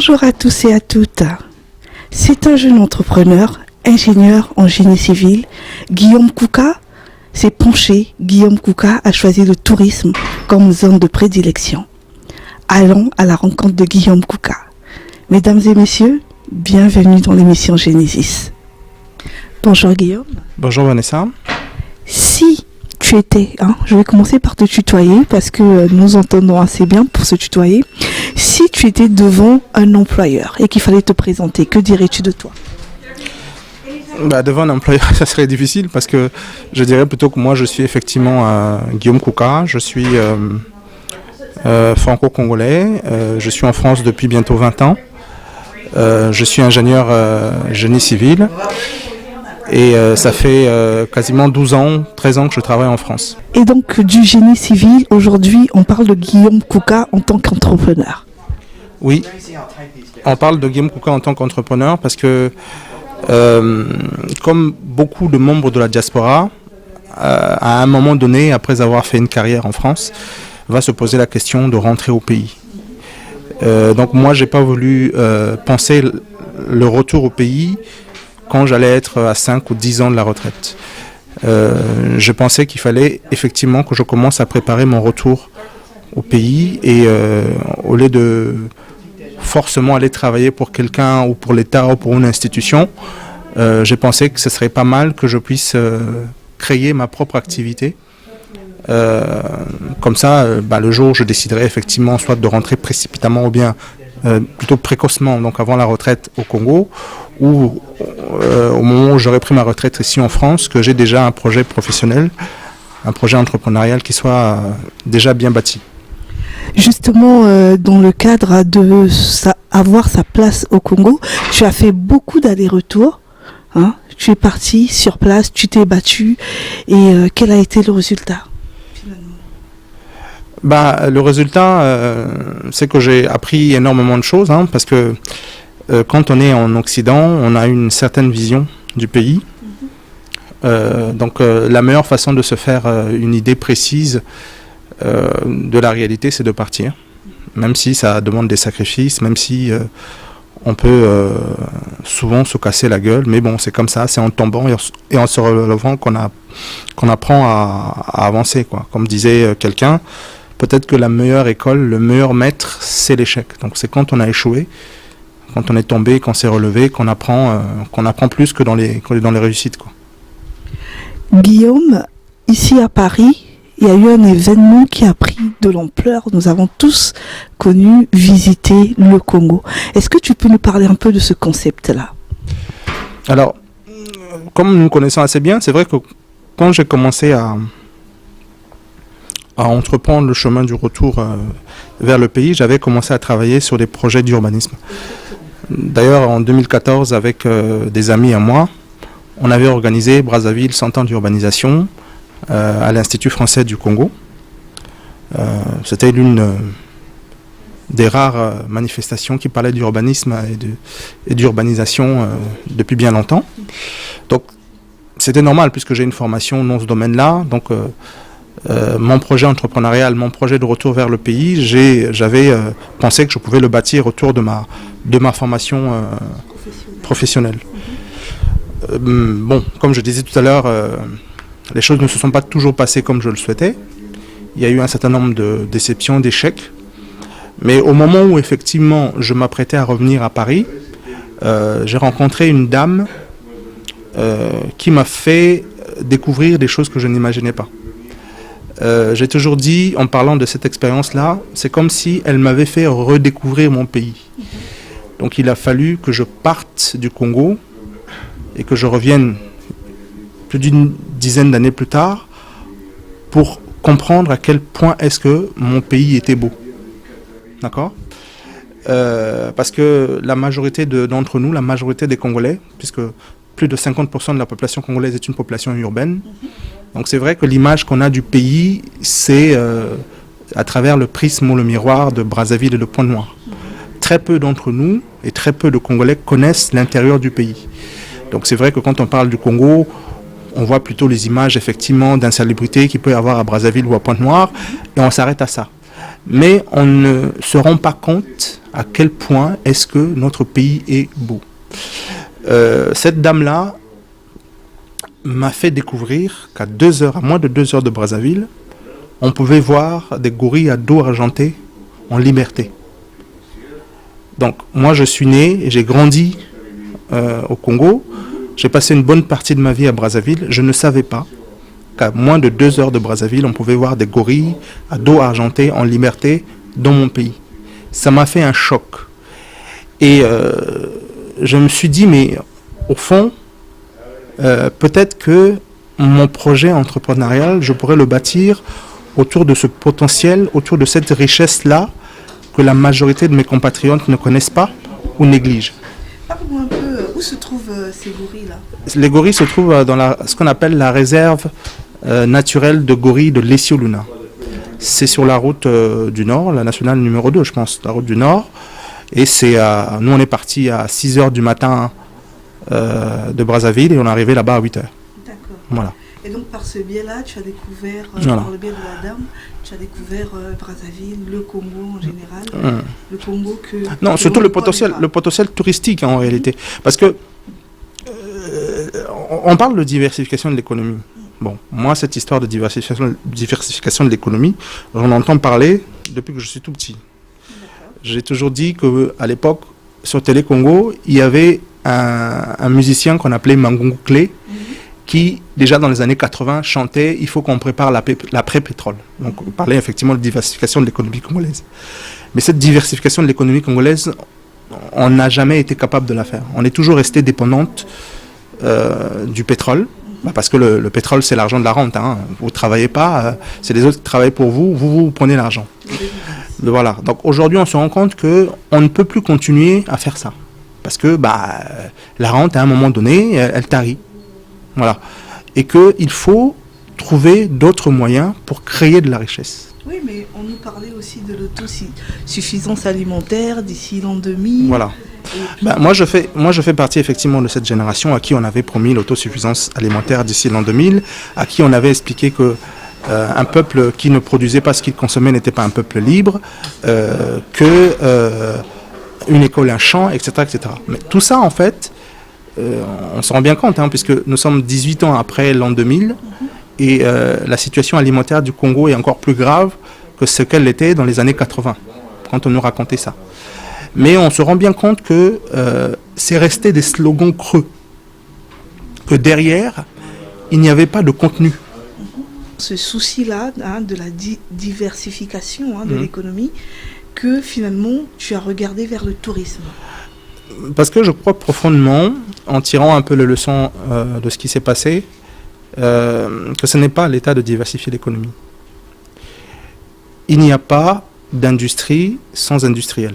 Bonjour à tous et à toutes. C'est un jeune entrepreneur, ingénieur en génie civil. Guillaume Kouka s'est penché. Guillaume Kouka a choisi le tourisme comme zone de prédilection. Allons à la rencontre de Guillaume Kouka. Mesdames et messieurs, bienvenue dans l'émission Genesis. Bonjour Guillaume. Bonjour Vanessa. Si tu étais, je vais commencer par te tutoyer parce que nous entendons assez bien pour se tutoyer. Si tu étais devant un employeur et qu'il fallait te présenter, que dirais-tu de toi ? Devant un employeur, ça serait difficile parce que je dirais plutôt que moi je suis effectivement Guillaume Kouka, je suis franco-congolais, je suis en France depuis bientôt 20 ans, je suis ingénieur génie civil et ça fait quasiment 12 ans, 13 ans que je travaille en France. Et donc du génie civil, aujourd'hui on parle de Guillaume Kouka en tant qu'entrepreneur. Oui, on parle de Guillaume Kouka en tant qu'entrepreneur parce que comme beaucoup de membres de la diaspora, à un moment donné, après avoir fait une carrière en France, va se poser la question de rentrer au pays. Donc moi, j'ai pas voulu penser le retour au pays quand j'allais être à 5 ou 10 ans de la retraite. Je pensais qu'il fallait effectivement que je commence à préparer mon retour au pays et au lieu de forcément aller travailler pour quelqu'un ou pour l'État ou pour une institution, j'ai pensé que ce serait pas mal que je puisse créer ma propre activité. Comme ça, le jour où je déciderai effectivement soit de rentrer précipitamment ou bien plutôt précocement, donc avant la retraite au Congo, ou au moment où j'aurai pris ma retraite ici en France, que j'ai déjà un projet professionnel, un projet entrepreneurial qui soit déjà bien bâti. Justement, dans le cadre de avoir sa place au Congo, tu as fait beaucoup d'allers-retours. Tu es parti sur place, tu t'es battu. Et quel a été le résultat finalement ? Le résultat, c'est que j'ai appris énormément de choses, parce que quand on est en Occident, on a une certaine vision du pays. Donc la meilleure façon de se faire une idée précise de la réalité, c'est de partir, même si ça demande des sacrifices, même si on peut souvent se casser la gueule, mais bon, c'est comme ça, c'est en tombant et en se relevant qu'on apprend à avancer, quoi. Comme disait quelqu'un, peut-être que la meilleure école, le meilleur maître, c'est l'échec. Donc c'est quand on a échoué, quand on est tombé, qu'on s'est relevé, qu'on apprend plus que dans les réussites, quoi. Guillaume, ici à Paris, il y a eu un événement qui a pris de l'ampleur. Nous avons tous connu, visité le Congo. Est-ce que tu peux nous parler un peu de ce concept-là ? Alors, comme nous connaissons assez bien, c'est vrai que quand j'ai commencé à entreprendre le chemin du retour vers le pays, j'avais commencé à travailler sur des projets d'urbanisme. D'ailleurs, en 2014, avec des amis à moi, on avait organisé Brazzaville 100 ans d'urbanisation à l'Institut français du Congo. C'était l'une des rares manifestations qui parlait d'urbanisme et d'urbanisation depuis bien longtemps. Donc c'était normal puisque j'ai une formation dans ce domaine-là. Donc mon projet entrepreneurial, mon projet de retour vers le pays, j'avais pensé que je pouvais le bâtir autour de ma formation professionnelle. Comme je disais tout à l'heure, les choses ne se sont pas toujours passées comme je le souhaitais. Il y a eu un certain nombre de déceptions, d'échecs. Mais au moment où effectivement je m'apprêtais à revenir à Paris, j'ai rencontré une dame qui m'a fait découvrir des choses que je n'imaginais pas. J'ai toujours dit, en parlant de cette expérience-là, c'est comme si elle m'avait fait redécouvrir mon pays. Donc il a fallu que je parte du Congo et que je revienne plus d'une dizaine d'années plus tard pour comprendre à quel point est-ce que mon pays était beau. D'accord ? Parce que la majorité d'entre nous, la majorité des Congolais, puisque plus de 50% de la population congolaise est une population urbaine, donc c'est vrai que l'image qu'on a du pays, c'est à travers le prisme ou le miroir de Brazzaville et de Pointe-Noire. Très peu d'entre nous et très peu de Congolais connaissent l'intérieur du pays. Donc c'est vrai que quand on parle du Congo, on voit plutôt les images effectivement d'insalubrité qu'il peut y avoir à Brazzaville ou à Pointe-Noire et on s'arrête à ça. Mais on ne se rend pas compte à quel point est-ce que notre pays est beau. Cette dame-là m'a fait découvrir qu'à moins de 2 heures de Brazzaville, on pouvait voir des gorilles à dos argenté en liberté. Donc moi je suis né et j'ai grandi au Congo. J'ai passé une bonne partie de ma vie à Brazzaville. Je ne savais pas qu'à moins de 2 heures de Brazzaville, on pouvait voir des gorilles à dos argenté en liberté dans mon pays. Ça m'a fait un choc. Et je me suis dit, mais au fond, peut-être que mon projet entrepreneurial, je pourrais le bâtir autour de ce potentiel, autour de cette richesse-là que la majorité de mes compatriotes ne connaissent pas ou négligent. Parle-moi un peu, où se trouvent ces gorilles-là? Les gorilles se trouvent dans ce qu'on appelle la réserve naturelle de gorilles de Lesioluna. C'est sur la route du Nord, la nationale numéro 2, je pense, la route du Nord. Et nous, on est parti à 6 heures du matin de Brazzaville et on est arrivé là-bas à 8 heures. D'accord. Voilà. Et donc par ce biais-là, tu as découvert, Voilà. par le biais de la dame, tu as découvert Brazzaville, le Congo en général, le Congo que... Non, que surtout on le ne potentiel touristique en réalité. Parce que on parle de diversification de l'économie. Bon, moi, cette histoire de diversification de l'économie, j'en entends parler depuis que je suis tout petit. J'ai toujours dit qu'à l'époque, sur Télé Congo, il y avait un musicien qu'on appelait Mangungu Clé, qui, déjà dans les années 80, chantait « Il faut qu'on prépare l'après-pétrole ». Donc, on parlait effectivement de diversification de l'économie congolaise. Mais cette diversification de l'économie congolaise, on n'a jamais été capable de la faire. On est toujours resté dépendante du pétrole, parce que le pétrole, c'est l'argent de la rente. Hein. Vous ne travaillez pas, c'est les autres qui travaillent pour vous, vous prenez l'argent. Voilà. Donc aujourd'hui, on se rend compte qu'on ne peut plus continuer à faire ça. Parce que la rente, à un moment donné, elle tarit. Voilà. Et qu'il faut trouver d'autres moyens pour créer de la richesse. Oui, mais on nous parlait aussi de l'autosuffisance alimentaire d'ici l'an 2000. Voilà. Moi, je fais partie effectivement de cette génération à qui on avait promis l'autosuffisance alimentaire d'ici l'an 2000, à qui on avait expliqué que un peuple qui ne produisait pas ce qu'il consommait n'était pas un peuple libre, une école, un champ, etc., etc. Mais tout ça, en fait, on s'en rend bien compte, hein, puisque nous sommes 18 ans après l'an 2000, et la situation alimentaire du Congo est encore plus grave que ce qu'elle était dans les années 80, quand on nous racontait ça. Mais on se rend bien compte que c'est resté des slogans creux, que derrière, il n'y avait pas de contenu. Ce souci-là, hein, de la diversification de l'économie, que finalement tu as regardé vers le tourisme. Parce que je crois profondément, en tirant un peu les leçons de ce qui s'est passé, que ce n'est pas à l'État de diversifier l'économie. Il n'y a pas d'industrie sans industriel.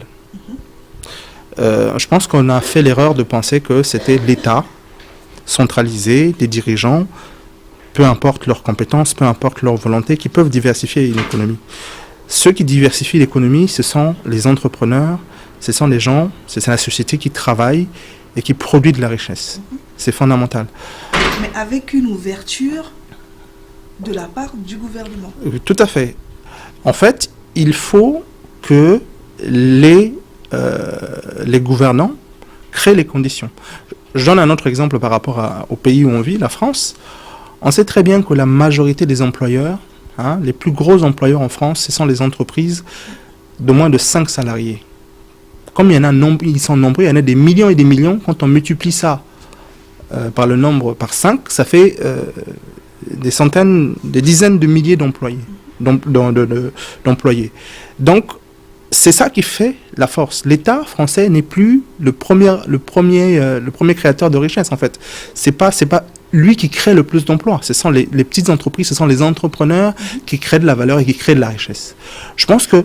Je pense qu'on a fait l'erreur de penser que c'était l'État centralisé, les dirigeants, peu importe leurs compétences, peu importe leur volonté, qui peuvent diversifier une économie. Ceux qui diversifient l'économie, ce sont les entrepreneurs, ce sont les gens, c'est la société qui travaille et qui produit de la richesse. C'est fondamental. Mais avec une ouverture de la part du gouvernement. Tout à fait. En fait, il faut que les gouvernants créent les conditions. Je donne un autre exemple par rapport au pays où on vit, la France. On sait très bien que la majorité des employeurs, les plus gros employeurs en France, ce sont les entreprises de moins de 5 salariés. Comme ils sont nombreux, il y en a des millions et des millions. Quand on multiplie ça par le nombre, par 5, ça fait des dizaines de milliers d'employés. Donc, c'est ça qui fait la force. L'État français n'est plus le premier créateur de richesse, en fait. C'est pas lui qui crée le plus d'emplois. Ce sont les petites entreprises, ce sont les entrepreneurs qui créent de la valeur et qui créent de la richesse. Je pense que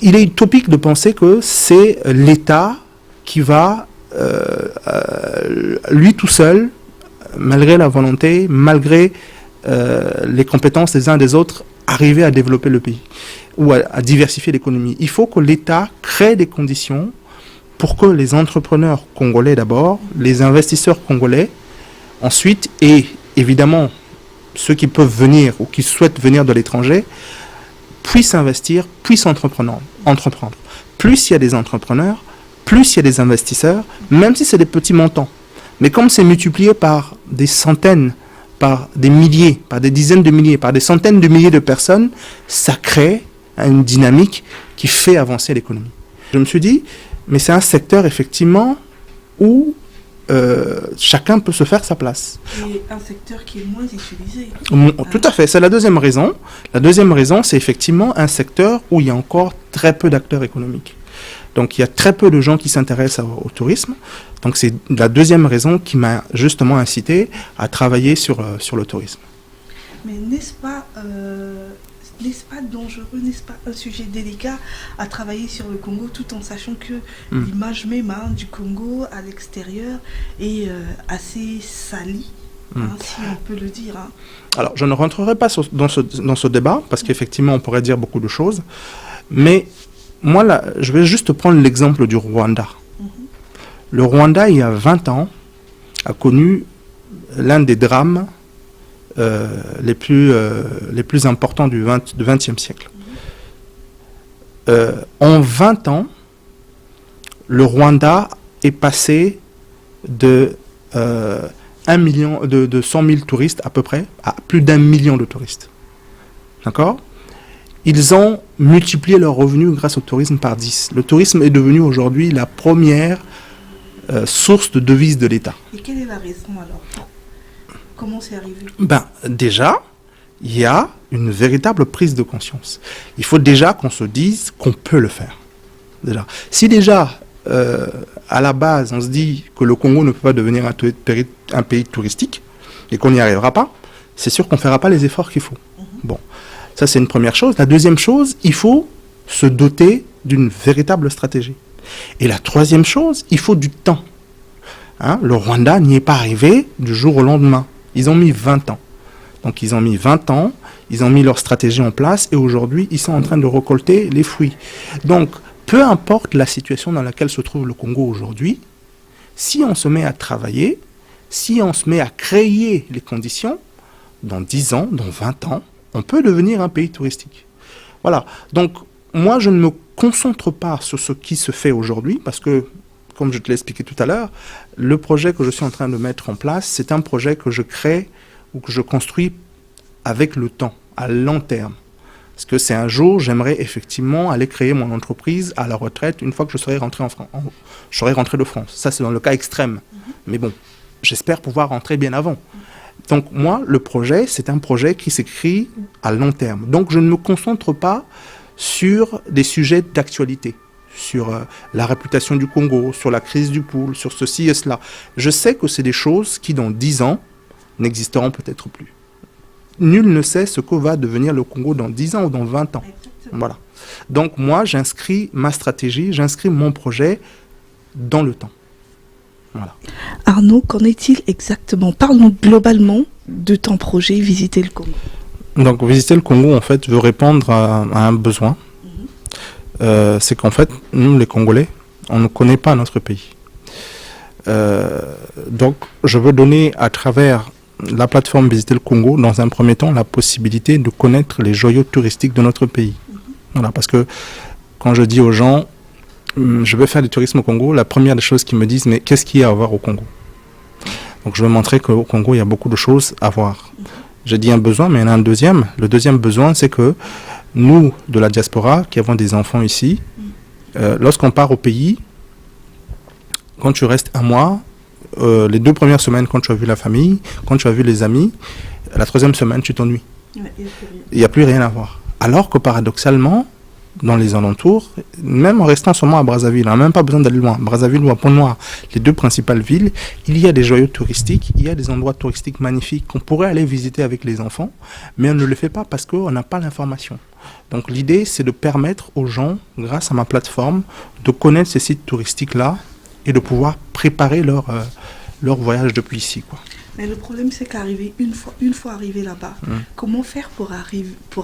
il est utopique de penser que c'est l'État qui va, lui tout seul, malgré la volonté, malgré les compétences des uns et des autres, arriver à développer le pays ou à diversifier l'économie. Il faut que l'État crée des conditions pour que les entrepreneurs congolais d'abord, les investisseurs congolais ensuite, et évidemment ceux qui peuvent venir ou qui souhaitent venir de l'étranger, puissent investir, puissent entreprendre. plus il y a des entrepreneurs, plus il y a des investisseurs, même si c'est des petits montants. Mais comme c'est multiplié par des centaines, par des milliers, par des dizaines de milliers, par des centaines de milliers de personnes, ça crée une dynamique qui fait avancer l'économie. Je me suis dit, mais c'est un secteur effectivement où chacun peut se faire sa place. Et un secteur qui est moins utilisé. Tout à fait, c'est la deuxième raison. La deuxième raison, c'est effectivement un secteur où il y a encore très peu d'acteurs économiques. Donc il y a très peu de gens qui s'intéressent au tourisme. Donc c'est la deuxième raison qui m'a justement incité à travailler sur le tourisme. Mais n'est-ce pas dangereux, n'est-ce pas un sujet délicat à travailler sur le Congo tout en sachant que l'image même du Congo à l'extérieur est assez salie, si on peut le dire. Alors je ne rentrerai pas dans ce débat parce qu'effectivement on pourrait dire beaucoup de choses, mais moi là, je vais juste prendre l'exemple du Rwanda. Le Rwanda, il y a 20 ans, a connu l'un des drames les plus importants du XXe siècle. En 20 ans, le Rwanda est passé de 1 million, de 100 000 touristes à peu près, à plus d'1 million de touristes. D'accord ? Ils ont multiplié leurs revenus grâce au tourisme par 10. Le tourisme est devenu aujourd'hui la première source de devises de l'État. Et quelle est la raison alors ? Comment c'est arrivé ? Déjà, il y a une véritable prise de conscience. Il faut déjà qu'on se dise qu'on peut le faire. Déjà. Si déjà, à la base, on se dit que le Congo ne peut pas devenir un pays touristique et qu'on n'y arrivera pas, c'est sûr qu'on ne fera pas les efforts qu'il faut. Bon, ça c'est une première chose. La deuxième chose, il faut se doter d'une véritable stratégie. Et la troisième chose, il faut du temps. Le Rwanda n'y est pas arrivé du jour au lendemain. Ils ont mis 20 ans. Donc ils ont mis 20 ans, ils ont mis leur stratégie en place et aujourd'hui, ils sont en train de récolter les fruits. Donc, peu importe la situation dans laquelle se trouve le Congo aujourd'hui, si on se met à travailler, si on se met à créer les conditions, dans 10 ans, dans 20 ans, on peut devenir un pays touristique. Voilà. Donc, moi, je ne me concentre pas sur ce qui se fait aujourd'hui parce que, comme je te l'ai expliqué tout à l'heure, le projet que je suis en train de mettre en place, c'est un projet que je crée ou que je construis avec le temps, à long terme. Parce que c'est un jour, j'aimerais effectivement aller créer mon entreprise à la retraite une fois que je serai rentré en France. Je serai rentré de France. Ça, c'est dans le cas extrême. Mais bon, j'espère pouvoir rentrer bien avant. Donc moi, le projet, c'est un projet qui s'écrit à long terme. Donc je ne me concentre pas sur des sujets d'actualité, sur la réputation du Congo, sur la crise du pool, sur ceci et cela. Je sais que c'est des choses qui, dans 10 ans, n'existeront peut-être plus. Nul ne sait ce que va devenir le Congo dans 10 ans ou dans 20 ans. Voilà. Donc moi, j'inscris ma stratégie, j'inscris mon projet dans le temps. Voilà. Arnaud, qu'en est-il exactement ? Parle-nous globalement de ton projet Visiter le Congo. Donc Visiter le Congo, en fait, veut répondre à un besoin. C'est qu'en fait, nous, les Congolais, on ne connaît pas notre pays. Donc, je veux donner à travers la plateforme Visiter le Congo, dans un premier temps, la possibilité de connaître les joyaux touristiques de notre pays. Voilà, parce que quand je dis aux gens, je veux faire du tourisme au Congo, la première des choses qu'ils me disent, mais qu'est-ce qu'il y a à voir au Congo ? Donc, je veux montrer qu'au Congo, il y a beaucoup de choses à voir. J'ai dit un besoin, mais il y en a un deuxième. Le deuxième besoin, c'est que nous, de la diaspora, qui avons des enfants ici, lorsqu'on part au pays, quand tu restes un mois, les 2 premières semaines, quand tu as vu la famille, quand tu as vu les amis, la 3e semaine, tu t'ennuies. Il n'y a plus rien à voir. Alors que paradoxalement, dans les alentours, même en restant seulement à Brazzaville, on n'a même pas besoin d'aller loin, Brazzaville ou à Pont-Noir, les 2 principales villes, il y a des joyaux touristiques, il y a des endroits touristiques magnifiques qu'on pourrait aller visiter avec les enfants, mais on ne le fait pas parce qu'on n'a pas l'information. Donc l'idée, c'est de permettre aux gens, grâce à ma plateforme, de connaître ces sites touristiques-là et de pouvoir préparer leur voyage depuis ici, quoi. Mais le problème, c'est qu'arriver une fois arrivé là-bas, comment faire pour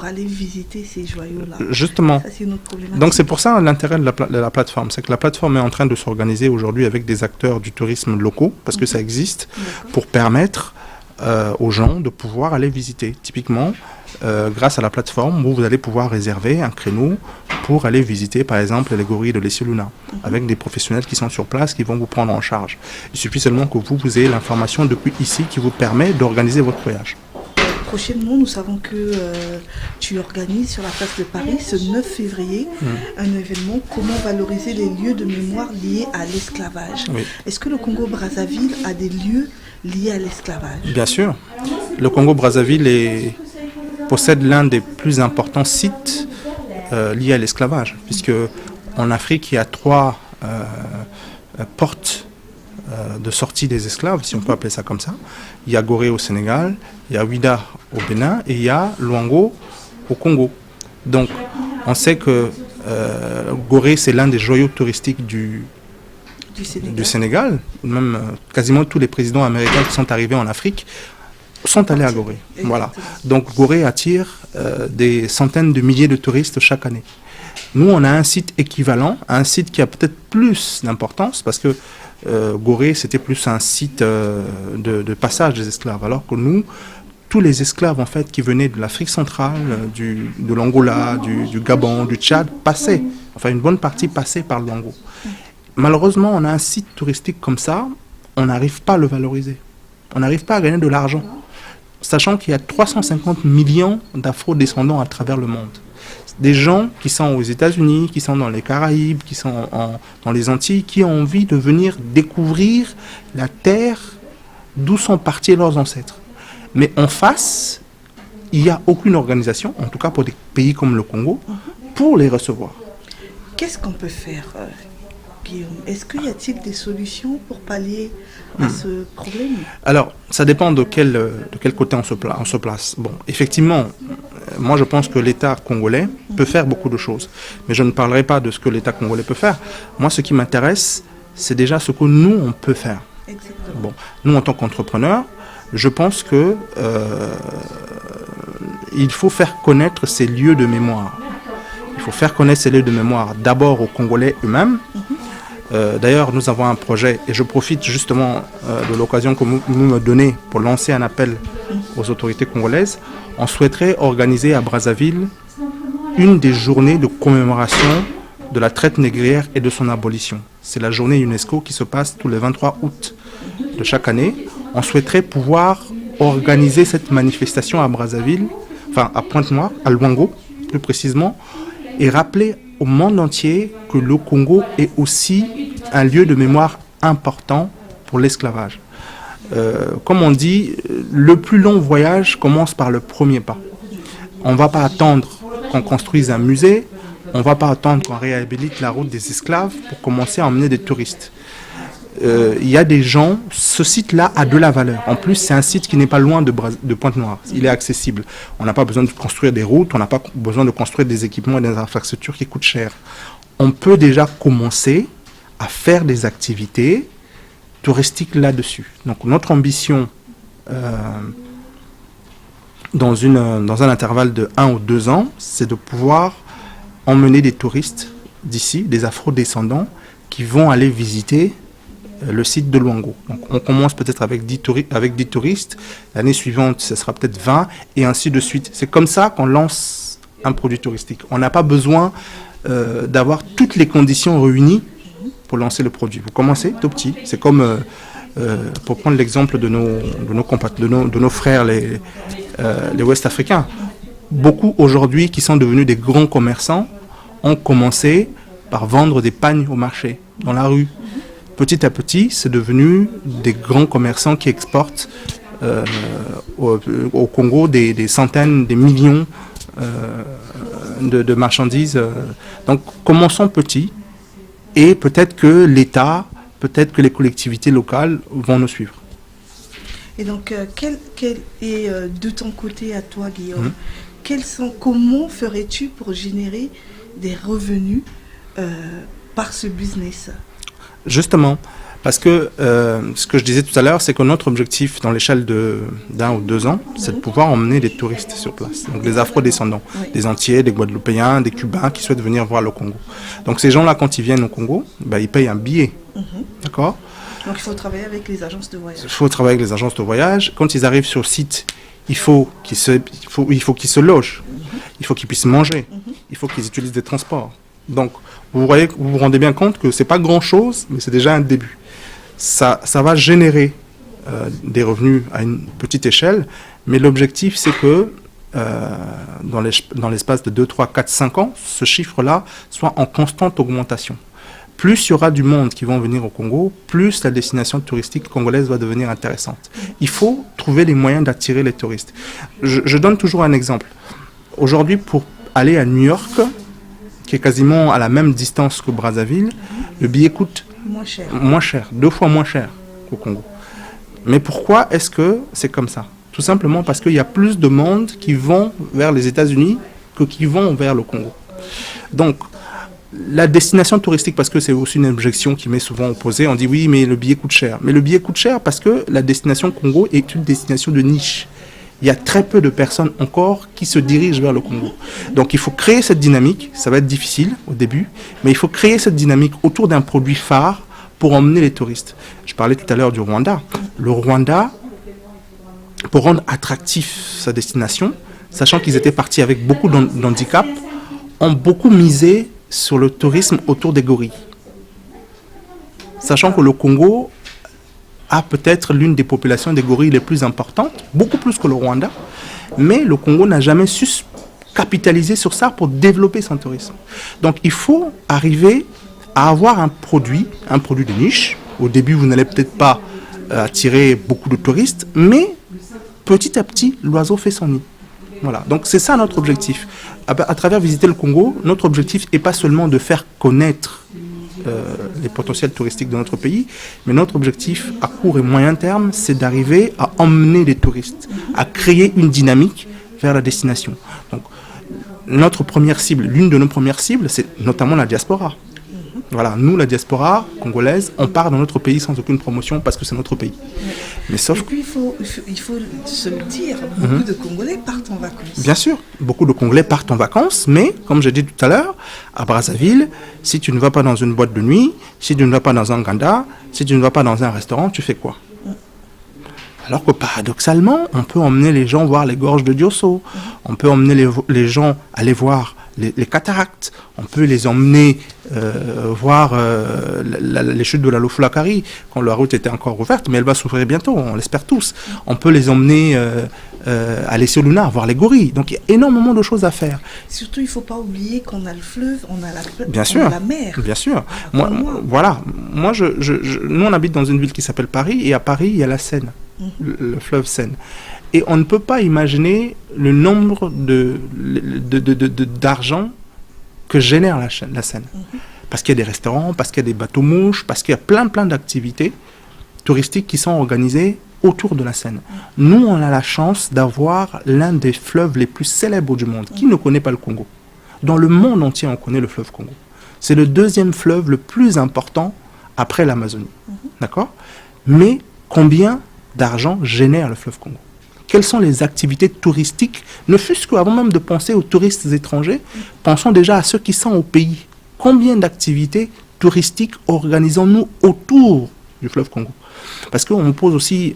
aller visiter ces joyaux-là ? Justement. Ça, c'est une autre problématique. Donc c'est pour ça l'intérêt de la plateforme. C'est que la plateforme est en train de s'organiser aujourd'hui avec des acteurs du tourisme locaux, parce que ça existe, pour permettre aux gens de pouvoir aller visiter. Typiquement, grâce à la plateforme où vous allez pouvoir réserver un créneau pour aller visiter par exemple les gorilles de l'Essioluna avec des professionnels qui sont sur place qui vont vous prendre en charge. Il suffit seulement que vous ayez l'information depuis ici qui vous permet d'organiser votre voyage. Prochainement, nous savons que tu organises sur la place de Paris ce 9 février un événement comment valoriser les lieux de mémoire liés à l'esclavage. Oui. Est-ce que le Congo-Brazzaville a des lieux liés à l'esclavage? Bien sûr. Le Congo-Brazzaville possède l'un des plus importants sites liés à l'esclavage, puisque en Afrique, il y a 3 portes de sortie des esclaves, si on peut appeler ça comme ça. Il y a Gorée au Sénégal, il y a Ouida au Bénin et il y a Luango au Congo. Donc, on sait que Gorée, c'est l'un des joyaux touristiques du Sénégal. Même quasiment tous les présidents américains qui sont arrivés en Afrique sont allés à Gorée. Voilà. Donc, Gorée attire des centaines de milliers de touristes chaque année. Nous, on a un site équivalent, un site qui a peut-être plus d'importance parce que Gorée, c'était plus un site de passage des esclaves, alors que nous, tous les esclaves en fait qui venaient de l'Afrique centrale, de l'Angola, du Gabon, du Tchad, passaient, enfin une bonne partie passait par Luango. Malheureusement, on a un site touristique comme ça, on n'arrive pas à le valoriser. On n'arrive pas à gagner de l'argent, sachant qu'il y a 350 millions d'afro-descendants à travers le monde. Des gens qui sont aux États-Unis, qui sont dans les Caraïbes, qui sont dans les Antilles, qui ont envie de venir découvrir la terre d'où sont partis leurs ancêtres. Mais en face, il n'y a aucune organisation, en tout cas pour des pays comme le Congo, pour les recevoir. Qu'est-ce qu'on peut faire, Guillaume? Est-ce qu'il y a-t-il des solutions pour pallier à ce problème? Alors, ça dépend de quel côté on se place. Bon, effectivement, moi je pense que l'État congolais peut faire beaucoup de choses. Mais je ne parlerai pas de ce que l'État congolais peut faire. Moi, ce qui m'intéresse, c'est déjà ce que nous, on peut faire. Exactement. Bon, nous, en tant qu'entrepreneurs, je pense que il faut faire connaître ces lieux de mémoire. Il faut faire connaître ces lieux de mémoire d'abord aux Congolais eux-mêmes. D'ailleurs, nous avons un projet, et je profite justement de l'occasion que vous me donnez pour lancer un appel aux autorités congolaises. On souhaiterait organiser à Brazzaville une des journées de commémoration de la traite négrière et de son abolition. C'est la journée UNESCO qui se passe tous les 23 août de chaque année. On souhaiterait pouvoir organiser cette manifestation à Brazzaville, enfin à Pointe-Noire, à Luango plus précisément, et rappeler au monde entier que le Congo est aussi un lieu de mémoire important pour l'esclavage. Comme on dit, le plus long voyage commence par le premier pas. On ne va pas attendre qu'on construise un musée, on ne va pas attendre qu'on réhabilite la route des esclaves pour commencer à emmener des touristes. Il y a des gens, ce site-là a de la valeur. En plus, c'est un site qui n'est pas loin de Pointe-Noire. Il est accessible. On n'a pas besoin de construire des routes, on n'a pas besoin de construire des équipements et des infrastructures qui coûtent cher. On peut déjà commencer à faire des activités touristiques là-dessus. Donc notre ambition, dans un intervalle de 1 ou 2 ans, c'est de pouvoir emmener des touristes d'ici, des afro-descendants, qui vont aller visiter le site de Luango. Donc on commence peut-être avec 10 touristes, l'année suivante ce sera peut-être 20 et ainsi de suite. C'est comme ça qu'on lance un produit touristique. On n'a pas besoin d'avoir toutes les conditions réunies pour lancer le produit. Vous commencez tout petit. C'est comme, pour prendre l'exemple de nos frères les Ouest-Africains. Beaucoup aujourd'hui qui sont devenus des grands commerçants ont commencé par vendre des pagnes au marché, dans la rue. Petit à petit, c'est devenu des grands commerçants qui exportent au Congo des centaines, des millions de marchandises. Donc, commençons petit et peut-être que l'État, peut-être que les collectivités locales vont nous suivre. Et donc, quel est de ton côté à toi, Guillaume, comment ferais-tu pour générer des revenus par ce business? Justement, parce que ce que je disais tout à l'heure, c'est que notre objectif dans l'échelle d'1 ou 2 ans, c'est de pouvoir emmener des touristes sur place, donc des afro-descendants, des Antillais, des Guadeloupéens, des Cubains qui souhaitent venir voir le Congo. Donc ces gens-là, quand ils viennent au Congo, ils payent un billet, d'accord ? Donc il faut travailler avec les agences de voyage. Il faut travailler avec les agences de voyage. Quand ils arrivent sur site, il faut qu'ils se logent, il faut qu'ils puissent manger, il faut qu'ils utilisent des transports. Donc, vous vous rendez bien compte que c'est pas grand-chose, mais c'est déjà un début. Ça va générer des revenus à une petite échelle, mais l'objectif, c'est que dans l'espace de 2, 3, 4, 5 ans, ce chiffre-là soit en constante augmentation. Plus il y aura du monde qui vont venir au Congo, plus la destination touristique congolaise va devenir intéressante. Il faut trouver les moyens d'attirer les touristes. Je donne toujours un exemple. Aujourd'hui, pour aller à New York, qui est quasiment à la même distance que Brazzaville, le billet coûte moins cher, 2 fois moins cher qu'au Congo. Mais pourquoi est-ce que c'est comme ça ? Tout simplement parce qu'il y a plus de monde qui vont vers les États-Unis que qui vont vers le Congo. Donc, la destination touristique, parce que c'est aussi une objection qui m'est souvent opposée, on dit oui, mais le billet coûte cher. Mais le billet coûte cher parce que la destination Congo est une destination de niche. Il y a très peu de personnes encore qui se dirigent vers le Congo. Donc il faut créer cette dynamique, ça va être difficile au début, mais il faut créer cette dynamique autour d'un produit phare pour emmener les touristes. Je parlais tout à l'heure du Rwanda. Le Rwanda, pour rendre attractif sa destination, sachant qu'ils étaient partis avec beaucoup d'handicap, ont beaucoup misé sur le tourisme autour des gorilles. Sachant que le Congo a peut-être l'une des populations des gorilles les plus importantes, beaucoup plus que le Rwanda, mais le Congo n'a jamais su capitaliser sur ça pour développer son tourisme. Donc il faut arriver à avoir un produit de niche. Au début, vous n'allez peut-être pas attirer beaucoup de touristes, mais petit à petit, l'oiseau fait son nid. Voilà, donc c'est ça notre objectif. À travers Visiter le Congo, notre objectif n'est pas seulement de faire connaître les potentiels touristiques de notre pays, mais notre objectif à court et moyen terme, c'est d'arriver à emmener les touristes, à créer une dynamique vers la destination. Donc, notre première cible, l'une de nos premières cibles, c'est notamment la diaspora. Voilà, nous, la diaspora congolaise, on part dans notre pays sans aucune promotion parce que c'est notre pays. Mais sauf... Et puis, il faut se le dire, beaucoup de Congolais partent en vacances. Bien sûr, beaucoup de Congolais partent en vacances, mais, comme j'ai dit tout à l'heure, à Brazzaville, si tu ne vas pas dans une boîte de nuit, si tu ne vas pas dans un ganda, si tu ne vas pas dans un restaurant, tu fais quoi ? Alors que paradoxalement, on peut emmener les gens voir les gorges de Diosso, on peut emmener les gens aller voir les cataractes, on peut les emmener voir les chutes de la Lofulakari quand la route était encore ouverte, mais elle va s'ouvrir bientôt, on l'espère tous. On peut les emmener à l'Esseluna, voir les gorilles. Donc il y a énormément de choses à faire. Surtout, il ne faut pas oublier qu'on a le fleuve, on a la mer. Bien sûr. Moi, nous, on habite dans une ville qui s'appelle Paris, et à Paris, il y a la Seine, le fleuve Seine. Et on ne peut pas imaginer le nombre d'argent que génère la Seine. Parce qu'il y a des restaurants, parce qu'il y a des bateaux-mouches, parce qu'il y a plein d'activités touristiques qui sont organisées autour de la Seine. Nous, on a la chance d'avoir l'un des fleuves les plus célèbres du monde. Qui ne connaît pas le Congo ? Dans le monde entier, on connaît le fleuve Congo. C'est le deuxième fleuve le plus important après l'Amazonie. D'accord ? Mais combien d'argent génère le fleuve Congo ? Quelles sont les activités touristiques ? Ne fût-ce qu'avant même de penser aux touristes étrangers, pensons déjà à ceux qui sont au pays. Combien d'activités touristiques organisons-nous autour du fleuve Congo ? Parce qu'on me pose aussi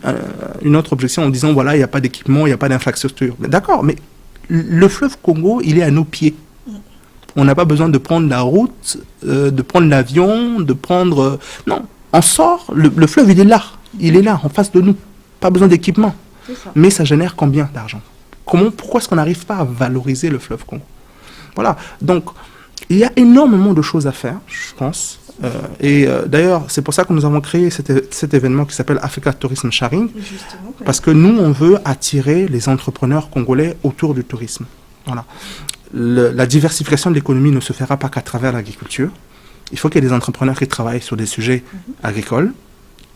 une autre objection en disant, voilà, il n'y a pas d'équipement, il n'y a pas d'infrastructure. D'accord, mais le fleuve Congo, il est à nos pieds. On n'a pas besoin de prendre la route, de prendre l'avion, de prendre... Non, on sort, le fleuve, il est là, en face de nous. Pas besoin d'équipement. Mais ça génère combien d'argent ? Pourquoi est-ce qu'on n'arrive pas à valoriser le fleuve Congo ? Voilà, donc il y a énormément de choses à faire, je pense. D'ailleurs, c'est pour ça que nous avons créé cet événement qui s'appelle Africa Tourism Sharing, parce que nous, on veut attirer les entrepreneurs congolais autour du tourisme. Voilà. La diversification de l'économie ne se fera pas qu'à travers l'agriculture. Il faut qu'il y ait des entrepreneurs qui travaillent sur des sujets agricoles.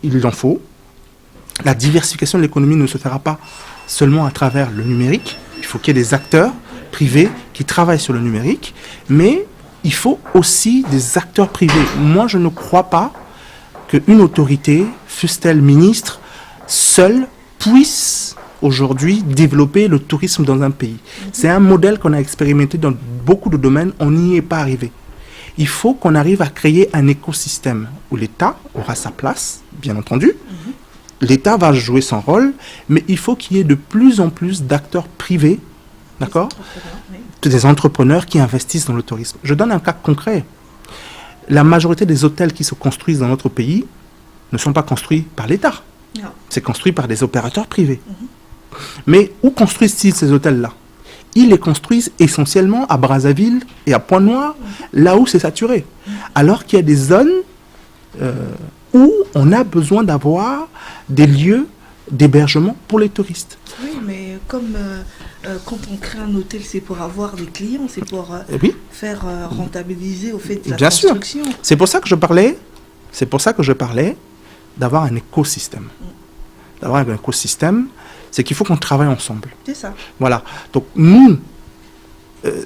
Il en faut. La diversification de l'économie ne se fera pas seulement à travers le numérique. Il faut qu'il y ait des acteurs privés qui travaillent sur le numérique, mais il faut aussi des acteurs privés. Moi, je ne crois pas qu'une autorité, fût-elle ministre, seule puisse aujourd'hui développer le tourisme dans un pays. C'est un modèle qu'on a expérimenté dans beaucoup de domaines, on n'y est pas arrivé. Il faut qu'on arrive à créer un écosystème où l'État aura sa place, bien entendu, l'État va jouer son rôle, mais il faut qu'il y ait de plus en plus d'acteurs privés, d'accord, des entrepreneurs qui investissent dans le tourisme. Je donne un cas concret. La majorité des hôtels qui se construisent dans notre pays ne sont pas construits par l'État. Non. C'est construit par des opérateurs privés. Mais où construisent-ils ces hôtels-là? Ils les construisent essentiellement à Brazzaville et à Pointe-Noire, là où c'est saturé. Alors qu'il y a des zones où on a besoin d'avoir des lieux d'hébergement pour les touristes. Oui, mais comme quand on crée un hôtel, c'est pour avoir des clients, c'est pour Oui. faire rentabiliser au fait de la Bien sûr. construction. C'est pour ça que je parlais d'avoir un écosystème. D'avoir un écosystème, c'est qu'il faut qu'on travaille ensemble. C'est ça. Voilà. Donc nous,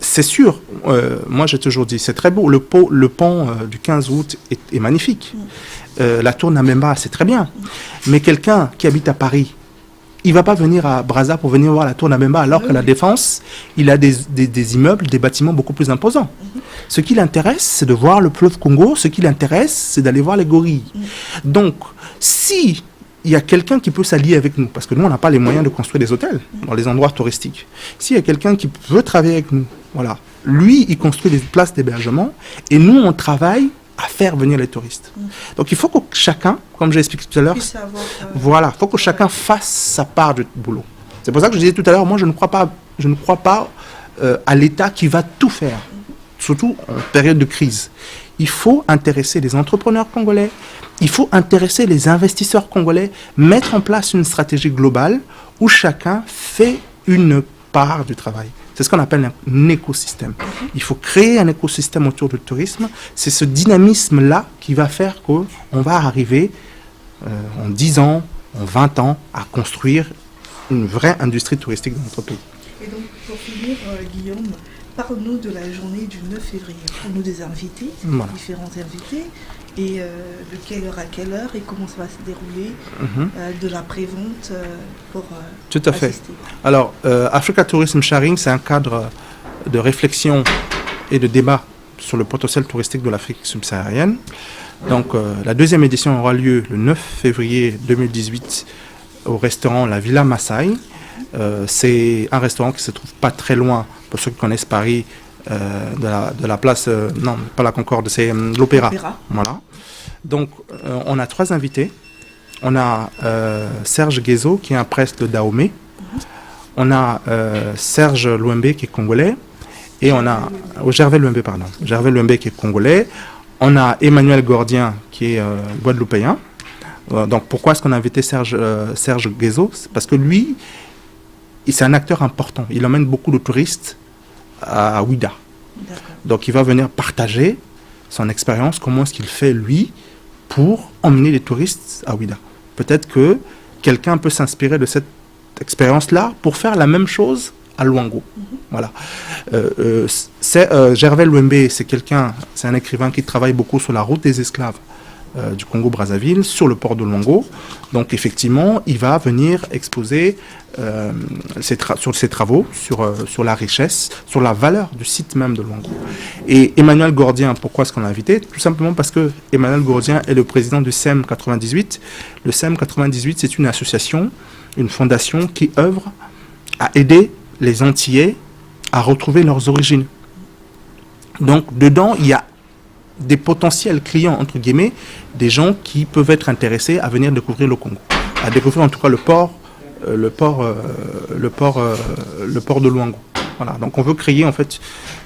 c'est sûr, moi j'ai toujours dit, c'est très beau, le pont du 15 août est magnifique. La tour Namemba, c'est très bien. Mais quelqu'un qui habite à Paris, il ne va pas venir à Brazza pour venir voir la tour Namemba, alors que la Défense, il a des immeubles, des bâtiments beaucoup plus imposants. Ce qui l'intéresse, c'est de voir le fleuve Congo. Ce qui l'intéresse, c'est d'aller voir les gorilles. Donc, si il y a quelqu'un qui peut s'allier avec nous, parce que nous, on n'a pas les moyens de construire des hôtels dans les endroits touristiques. S'il y a quelqu'un qui veut travailler avec nous, voilà, lui, il construit des places d'hébergement, et nous, on travaille à faire venir les touristes. Donc, il faut que chacun, comme j'ai expliqué tout à l'heure, voilà, il faut que chacun fasse sa part du boulot. C'est pour ça que je disais tout à l'heure, moi, je ne crois pas à l'État qui va tout faire, surtout en période de crise. Il faut intéresser les entrepreneurs congolais, il faut intéresser les investisseurs congolais, mettre en place une stratégie globale où chacun fait une part du travail. C'est ce qu'on appelle un écosystème. Il faut créer un écosystème autour du tourisme. C'est ce dynamisme-là qui va faire qu'on va arriver en 10 ans, en 20 ans, à construire une vraie industrie touristique dans notre pays. Et donc, pour finir, Guillaume, parle-nous de la journée du 9 février. Parle-nous des invités, Voilà. différents invités, et de quelle heure à quelle heure, et comment ça va se dérouler, de la prévente pour Tout à fait. assister. Alors, Africa Tourism Sharing, c'est un cadre de réflexion et de débat sur le potentiel touristique de l'Afrique subsaharienne. Donc, la deuxième édition aura lieu le 9 février 2018 au restaurant La Villa Maasai. C'est un restaurant qui se trouve pas très loin, pour ceux qui connaissent Paris, de la place, non, pas la Concorde, c'est l'Opéra. Voilà. Donc, on a 3 invités. On a Serge Guézo, qui est un prêtre de Dahomey. On a Serge Louembe, qui est congolais. Et on a Gervais Louembe, pardon. Gervais Louembe, qui est congolais. On a Emmanuel Gordien, qui est guadeloupéen. Donc, pourquoi est-ce qu'on a invité Serge Guézo? C'est parce que lui, c'est un acteur important. Il emmène beaucoup de touristes à Ouida. Donc, il va venir partager son expérience, comment est-ce qu'il fait, lui, pour emmener les touristes à Ouida. Peut-être que quelqu'un peut s'inspirer de cette expérience-là pour faire la même chose à Luango. Voilà. Gervais Louembe, c'est un écrivain qui travaille beaucoup sur la route des esclaves du Congo-Brazzaville, sur le port de Luango. Donc, effectivement, il va venir exposer sur ses travaux, sur la richesse, sur la valeur du site même de Luango. Et Emmanuel Gordien, pourquoi est-ce qu'on l'a invité? Tout simplement parce que Emmanuel Gordien est le président du SEM 98. Le SEM 98, c'est une association, une fondation qui œuvre à aider les Antillais à retrouver leurs origines. Donc, dedans, il y a des potentiels clients, entre guillemets, des gens qui peuvent être intéressés à venir découvrir le Congo, à découvrir en tout cas le port de Luango. Voilà. Donc on veut créer en fait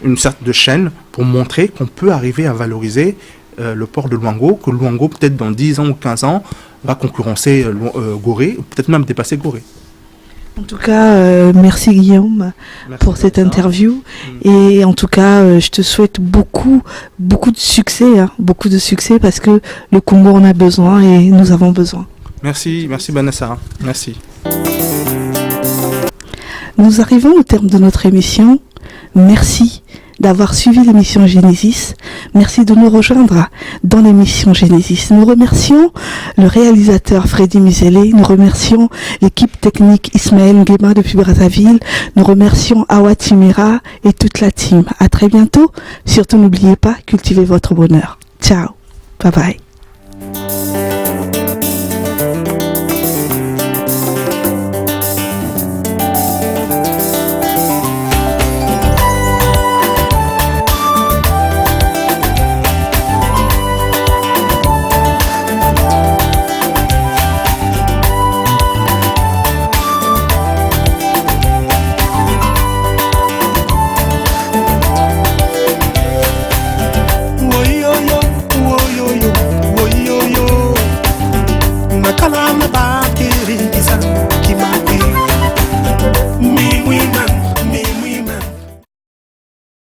une sorte de chaîne pour montrer qu'on peut arriver à valoriser le port de Luango, que Luango peut-être dans 10 ans ou 15 ans va concurrencer Gorée, ou peut-être même dépasser Gorée. En tout cas, merci Guillaume pour cette interview. Et en tout cas, je te souhaite beaucoup de succès, beaucoup de succès parce que le Congo en a besoin et nous avons besoin. Merci Vanessa, merci. Nous arrivons au terme de notre émission. Merci d'avoir suivi l'émission Genesis. Merci de nous rejoindre dans l'émission Genesis. Nous remercions le réalisateur Freddy Musele. Nous remercions l'équipe technique Ismaël Nguema depuis Brazzaville. Nous remercions Awa Timera et toute la team. À très bientôt. Surtout n'oubliez pas, cultivez votre bonheur. Ciao. Bye bye.